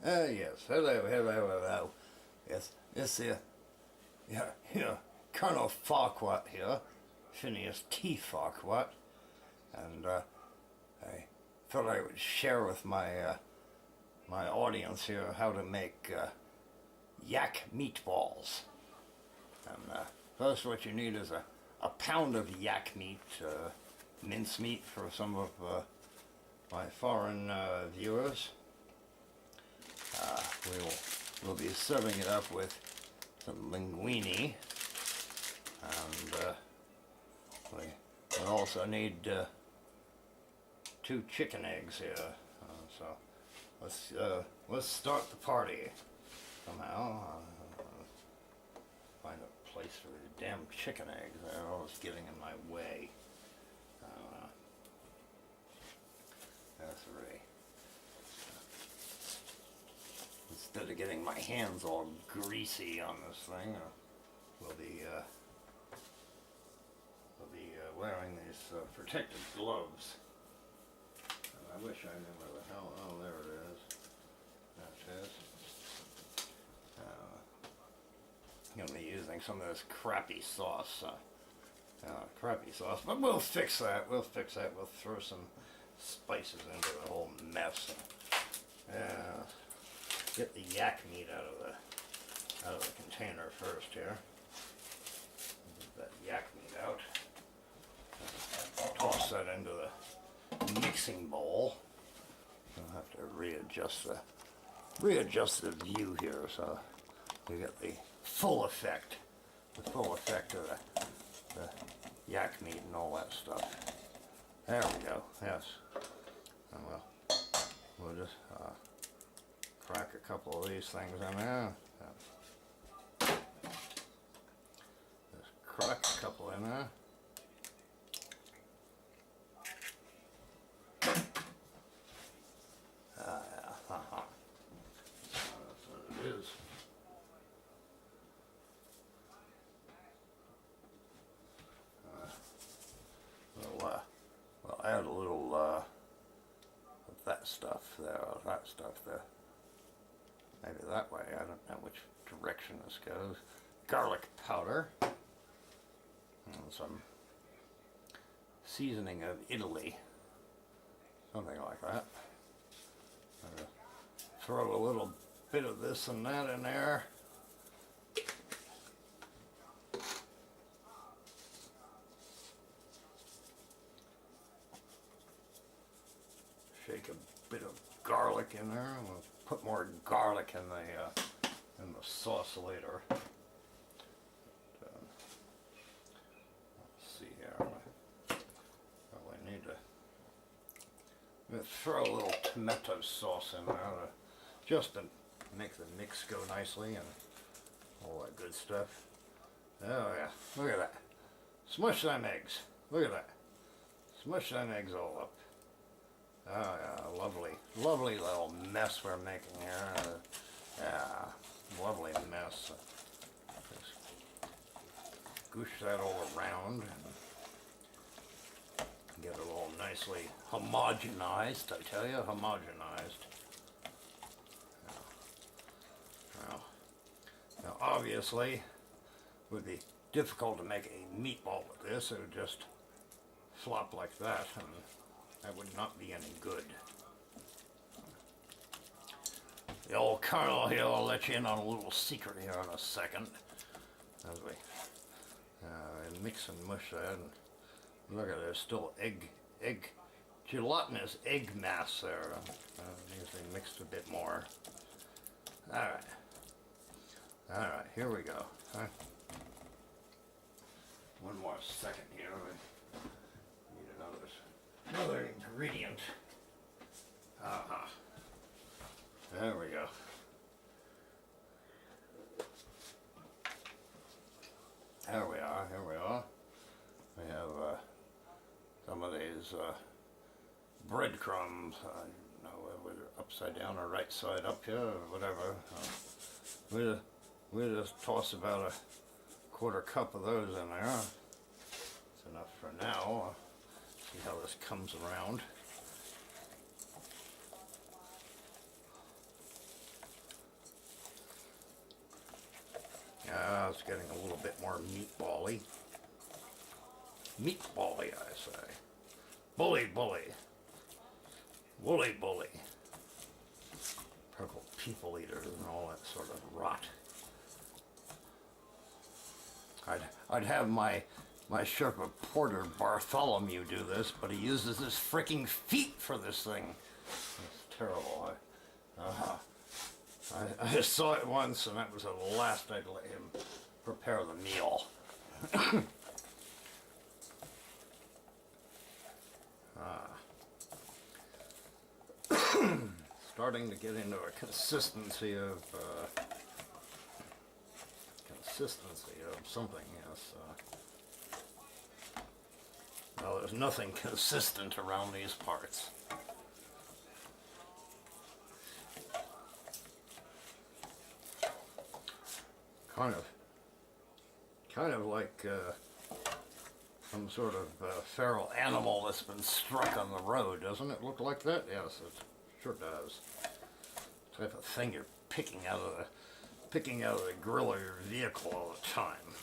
Yes. Hello. Yes, it's Colonel Farquhar here, Phineas T. Farquhar, and I thought I would share with my audience here how to make yak meatballs. And first, what you need is a pound of yak meat, mincemeat for some of my foreign viewers. We'll be serving it up with some linguine, and we also need 2 chicken eggs here. So let's start the party somehow. Find a place for the damn chicken eggs. They're always getting in my way. That's right. Instead of getting my hands all greasy on this thing, we'll be wearing these protective gloves. And I wish I knew where the hell. Oh, there it is. There it is. I'm going to be using some of this crappy sauce. But we'll fix that. We'll throw some spices into the whole mess. Get the yak meat out of the container first here. Get that yak meat out. Toss that into the mixing bowl. I'll have to readjust the view here so you get the full effect of the yak meat and all that stuff. There we go. Yes. And we'll just crack a couple of these things in there. Just crack a couple in there. That's what it is. We'll add a little of that stuff there. Maybe that way. I don't know which direction this goes. Garlic powder. And some seasoning of Italy. Something like that. Throw a little bit of this and that in there. Shake a bit of garlic in there. We'll put more garlic in the sauce later. But, let's see here. Probably need to throw a little tomato sauce in there just to make the mix go nicely and all that good stuff. Oh yeah, look at that. Smush them eggs. Look at that. Smush them eggs all up. Oh yeah, lovely little mess we're making here. Yeah, lovely mess. Just goosh that all around and get it all nicely homogenized. I tell you, homogenized. Now obviously, it would be difficult to make a meatball with this. It would just flop like that, and that would not be any good. The old Colonel here will let you in on a little secret here in a second. As we mix and mush that. And look at it, there's still gelatinous egg mass there. Needs to be mixed a bit more. Alright, here we go. One more second here. Need another ingredient. There we go. Here we are. We have some of these breadcrumbs. I don't know whether upside down or right side up here or whatever. We just toss about a quarter cup of those in there. That's enough for now. See how this comes around. it's getting a little bit more meatball-y. Meatball-y, I say. Bully, bully. Woolly, bully. Purple people eaters and all that sort of rot. I'd have my Sherpa porter Bartholomew do this, but he uses his freaking feet for this thing. It's terrible. I saw it once, and that was the last I'd let him prepare the meal. Starting to get into a consistency of something, yes. Well, there's nothing consistent around these parts. Kind of like some sort of feral animal that's been struck on the road, doesn't it look like that? Yes, it sure does. Type of thing you're picking out of the grill of your vehicle all the time.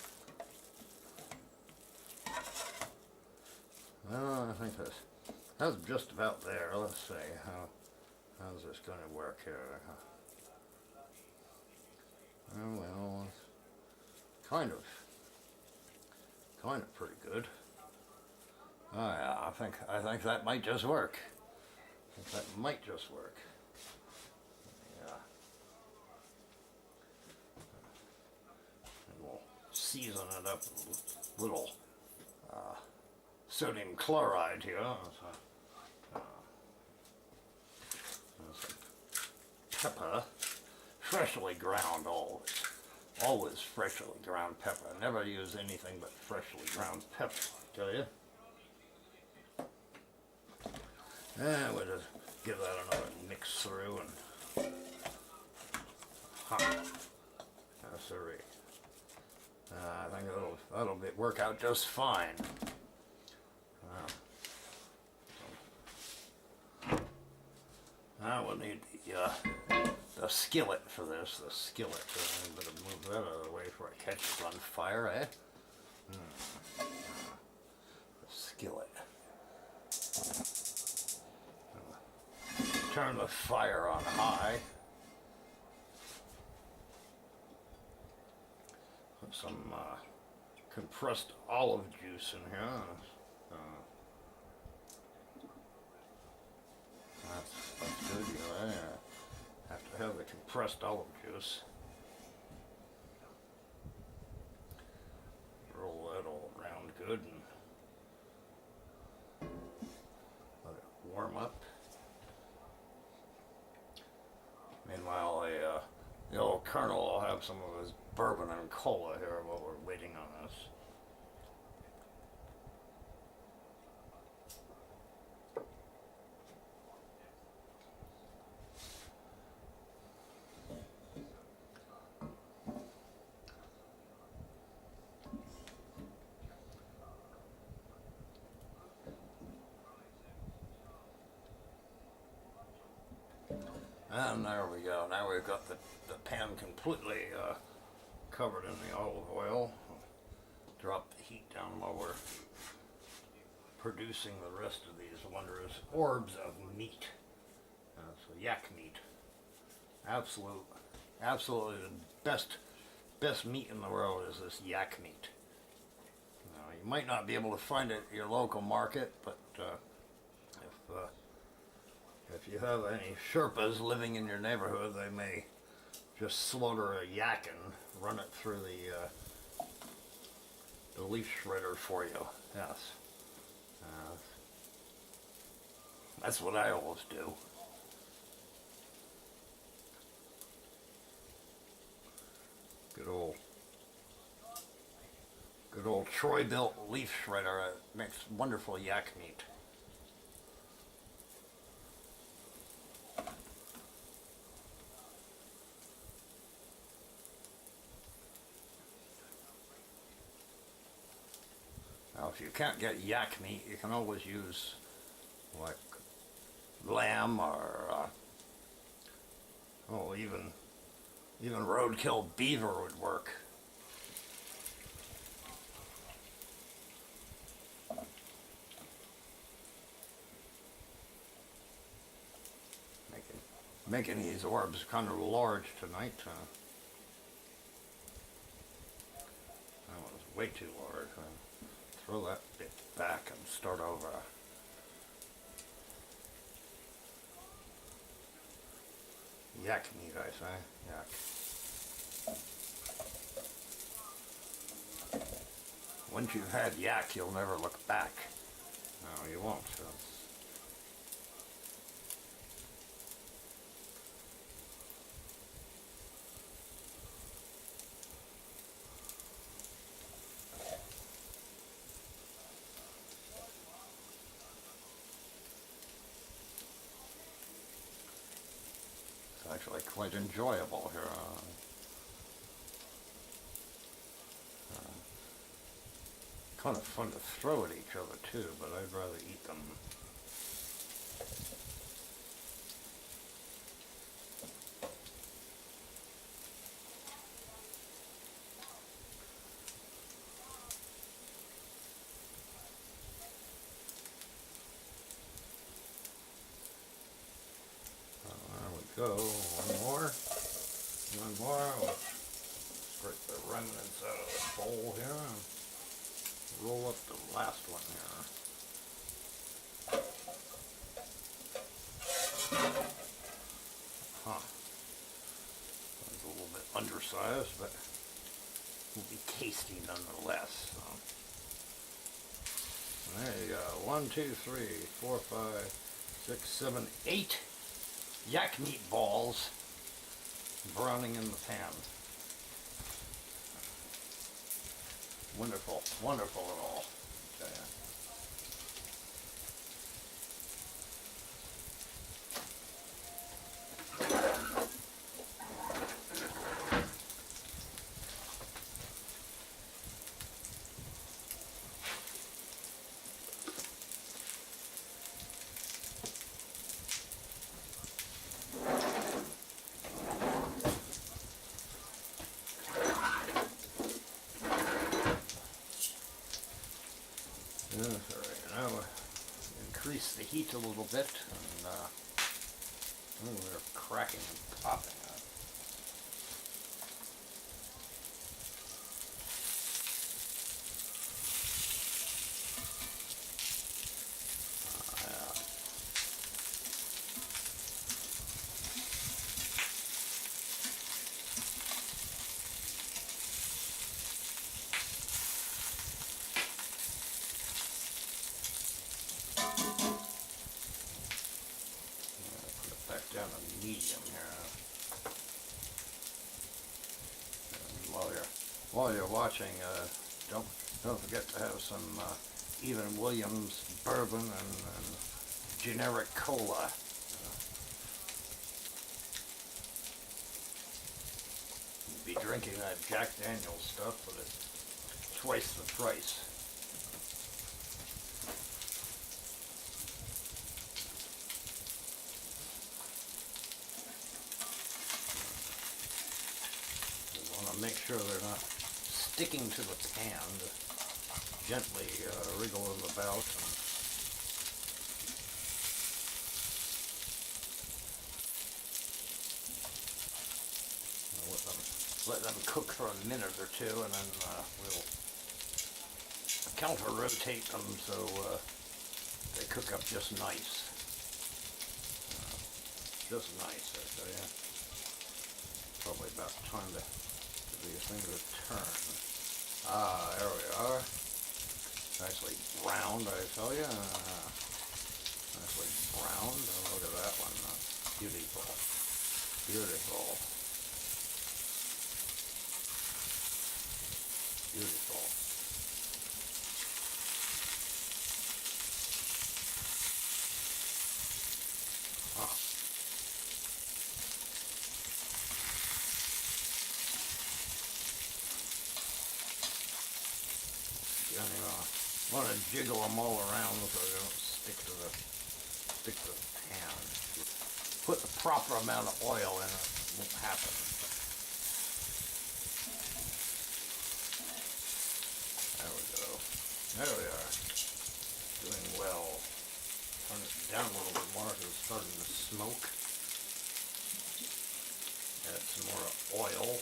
Well, I think that's just about there. Let's see how's this going to work here. Oh well, it's kind of pretty good. Oh yeah, I think that might just work. That might just work. Yeah. And we'll season it up with a little sodium chloride here. Some pepper, freshly ground always. Always freshly ground pepper. Never use anything but freshly ground pepper, I tell you. And we'll just give that another mix through and that's sirree. I think that'll work out just fine. Now we'll need the skillet for this. The skillet. I'm going to move that out of the way before it catches on fire, eh? The skillet. Turn the fire on high. Put some compressed olive juice in here. That's good. Yeah, have to have the compressed olive juice. Roll that all around good and let it warm up. Meanwhile, the old colonel will have some of his bourbon and cola here while we're waiting on this. And there we go. Now we've got the pan completely covered in the olive oil. Drop the heat down while we're producing the rest of these wondrous orbs of meat. So yak meat. Absolutely the best meat in the world is this yak meat. Now, you might not be able to find it at your local market, but if you have any Sherpas living in your neighborhood, they may just slaughter a yak and run it through the leaf shredder for you. Yes. That's what I always do. Good old Troy-built leaf shredder makes wonderful yak meat. Now, if you can't get yak meat, you can always use like lamb or even roadkill beaver would work. making these orbs kind of large tonight. That was way too large. Throw that bit back and start over. Yak meat, I say. Yak. Once you've had yak, you'll never look back. No, you won't. It's actually quite enjoyable here. Kind of fun to throw at each other too, but I'd rather eat them. There we go. One more. One more. We'll scrape the remnants out of the bowl here. Roll up the last one here. Huh. It's a little bit undersized, but will be tasty nonetheless. So. There you go. 1, 2, 3, 4, 5, 6, 7, 8 yak meat balls browning in the pan. Wonderful, wonderful at all. Okay. Now increase the heat a little bit, and they're cracking and popping. Down to medium here. And while you're watching, don't forget to have some even Williams bourbon and generic cola. You'd be drinking that Jack Daniel's stuff, but it's twice the price. Make sure they're not sticking to the pan. Gently wriggle them about. Let them cook for a minute or two, and then we'll counter rotate them so they cook up just nice. Just nice, I tell you. Probably about time to these things to turn. Ah, there we are. Nicely browned, I tell you. Nicely browned. Oh, look at that one. Beautiful. Beautiful. Beautiful. Huh. You want to jiggle them all around so they don't stick to the pan. If you put the proper amount of oil in it, it won't happen. There we go. There we are. Doing well. Turn it down a little bit more because it's starting to smoke. oil.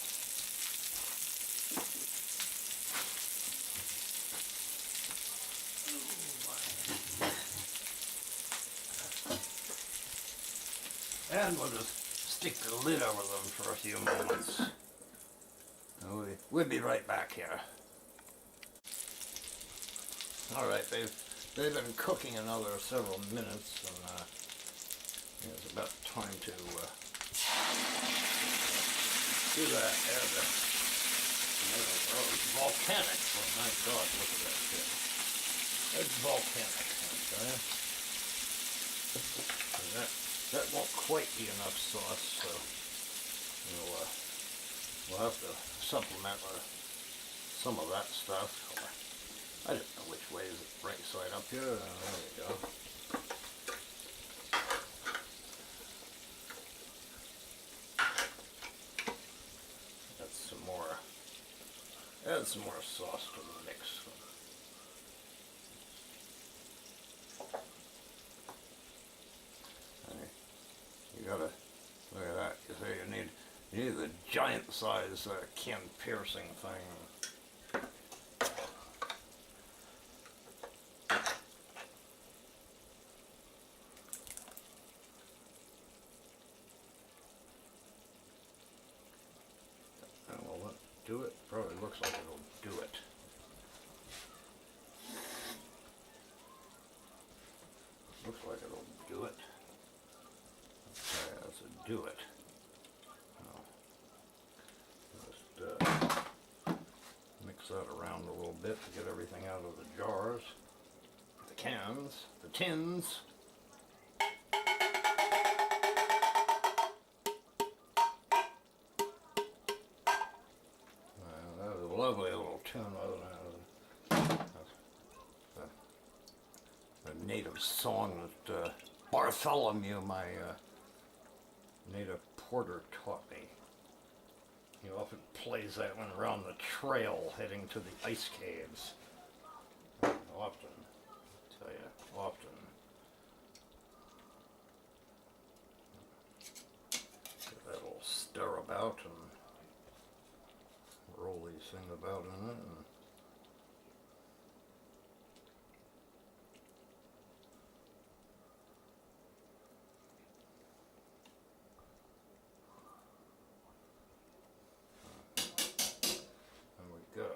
And we'll just stick the lid over them for a few moments. And we'll be right back here. Alright, they've been cooking another several minutes, and it's about time to do that. Oh, it's volcanic. Oh my God, look at that shit. It's volcanic, okay? And that won't quite be enough sauce, so we'll have to supplement with some of that stuff. I don't know which way is it, right side up here. There we go. Add some more sauce to the mix. You gotta look at that. You see, you need the giant size can piercing thing. And will it do it? Probably looks like it'll do it. Looks like it'll do it. Okay, that's a do it. Just mix that around a little bit to get everything out of the jars, the cans, the tins. That was a lovely little tune, wasn't it? A native song that Bartholomew, my native porter, taught me. He often plays that one around the trail heading to the ice caves. Often, I tell you, often. Get that little stir about and roll these things about in it. Go.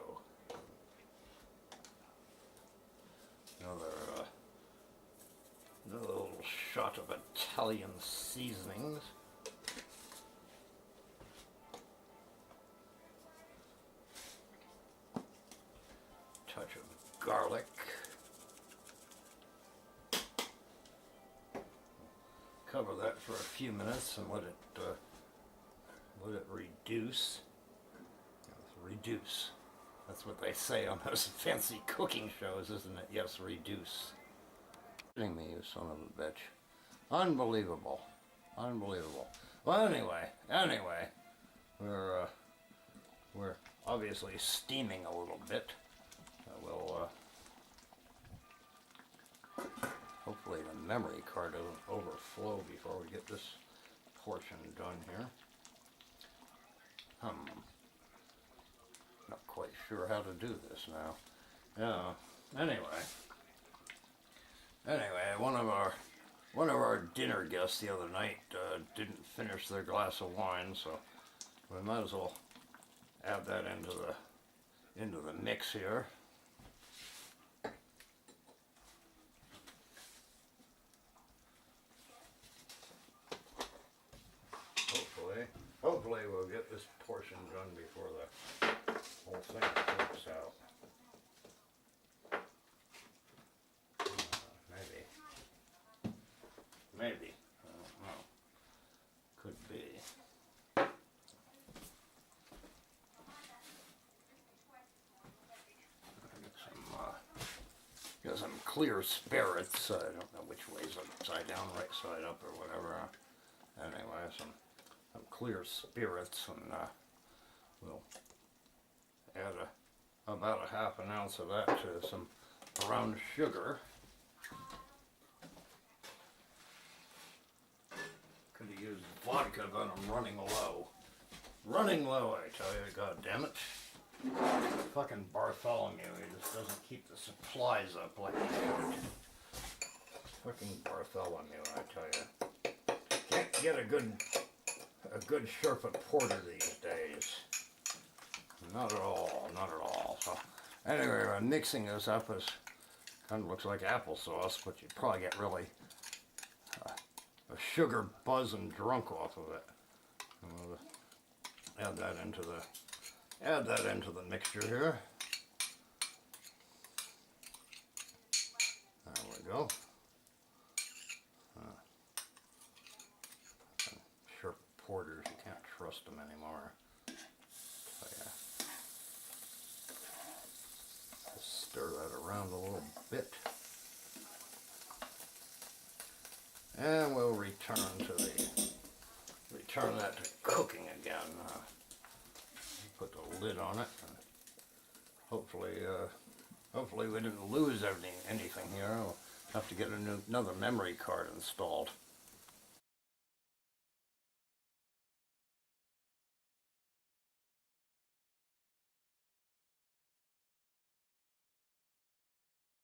Another little shot of Italian seasonings. Touch of garlic. Cover that for a few minutes and let it reduce. Reduce. That's what they say on those fancy cooking shows, isn't it? Yes, reduce. Kidding me, you son of a bitch. Unbelievable. Unbelievable. Well, anyway, we're obviously steaming a little bit. We'll hopefully the memory card doesn't overflow before we get this portion done here. Not quite sure how to do this now. Yeah. Anyway, one of our dinner guests the other night didn't finish their glass of wine, so we might as well add that into the mix here. Hopefully we'll get this portion done before the whole thing cooks out. Maybe. I don't know. Could be. Got some clear spirits. I don't know which way's upside down, right side up, or whatever. Anyway, some clear spirits, and we'll add about a half an ounce of that to some brown sugar. Could have used vodka, but I'm running low. running low, I tell you, god damn it. Fucking Bartholomew, he just doesn't keep the supplies up like he should. Fucking Bartholomew, I tell you. Can't get a good Sherpa porter these days. Not at all, not at all. So, anyway, mixing this up is kind of looks like applesauce, but you'd probably get really a sugar buzz and drunk off of it. We'll add that into the mixture here. There we go. Sherpa porters, you can't trust them anymore. So, yeah. Just stir that around a little bit. And we'll return that to cooking again. Put the lid on it. And hopefully we didn't lose anything here. I'll have to get another memory card installed.